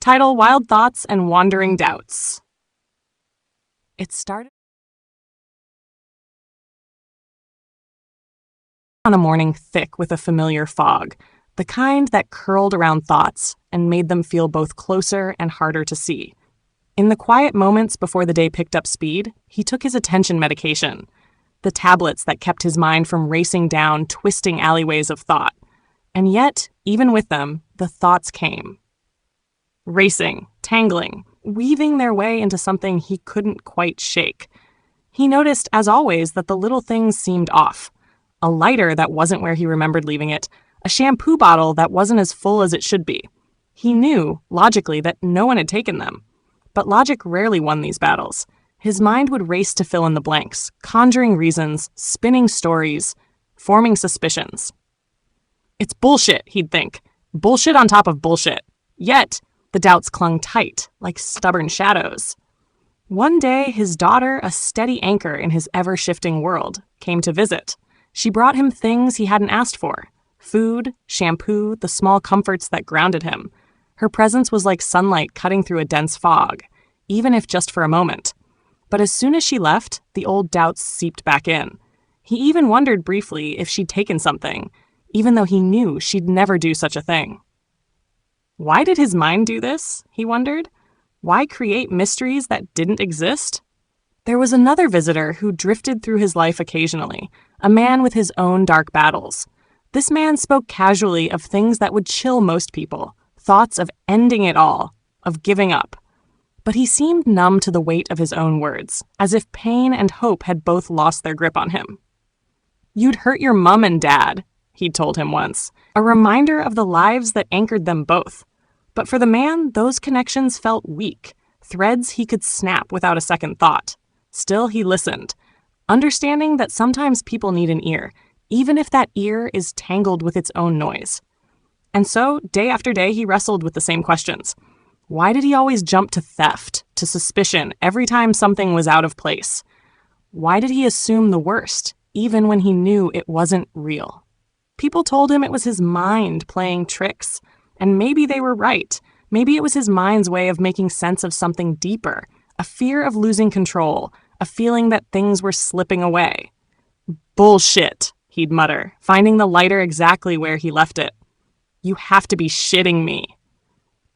Subtitle: Wild Thoughts and Wandering Doubts. It started on a morning thick with a familiar fog, the kind that curled around thoughts and made them feel both closer and harder to see. In the quiet moments before the day picked up speed, he took his attention medication, the tablets that kept his mind from racing down twisting alleyways of thought. And yet, even with them, the thoughts came. Racing, tangling, weaving their way into something he couldn't quite shake. He noticed, as always, that the little things seemed off. A lighter that wasn't where he remembered leaving it, a shampoo bottle that wasn't as full as it should be. He knew, logically, that no one had taken them. But logic rarely won these battles. His mind would race to fill in the blanks, conjuring reasons, spinning stories, forming suspicions. It's bullshit, he'd think. Bullshit on top of bullshit. Yet, the doubts clung tight, like stubborn shadows. One day, his daughter, a steady anchor in his ever-shifting world, came to visit. She brought him things he hadn't asked for. Food, shampoo, the small comforts that grounded him. Her presence was like sunlight cutting through a dense fog, even if just for a moment. But as soon as she left, the old doubts seeped back in. He even wondered briefly if she'd taken something, even though he knew she'd never do such a thing. Why did his mind do this? He wondered. Why create mysteries that didn't exist? There was another visitor who drifted through his life occasionally, a man with his own dark battles. This man spoke casually of things that would chill most people, thoughts of ending it all, of giving up. But he seemed numb to the weight of his own words, as if pain and hope had both lost their grip on him. "You'd hurt your mum and dad," he'd told him once, a reminder of the lives that anchored them both. But for the man, those connections felt weak, threads he could snap without a second thought. Still, he listened, understanding that sometimes people need an ear, even if that ear is tangled with its own noise. And so, day after day, he wrestled with the same questions. Why did he always jump to theft, to suspicion, every time something was out of place? Why did he assume the worst, even when he knew it wasn't real? People told him it was his mind playing tricks, and maybe they were right. Maybe it was his mind's way of making sense of something deeper, a fear of losing control, a feeling that things were slipping away. "Bullshit," he'd mutter, finding the lighter exactly where he left it. "You have to be shitting me."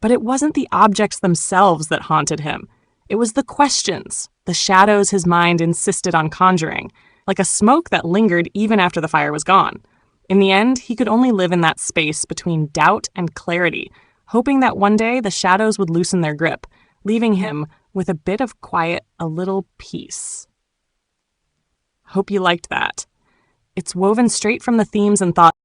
But it wasn't the objects themselves that haunted him. It was the questions, the shadows his mind insisted on conjuring, like a smoke that lingered even after the fire was gone. In the end, he could only live in that space between doubt and clarity, hoping that one day the shadows would loosen their grip, leaving him with a bit of quiet, a little peace. Hope you liked that. It's woven straight from the themes and thoughts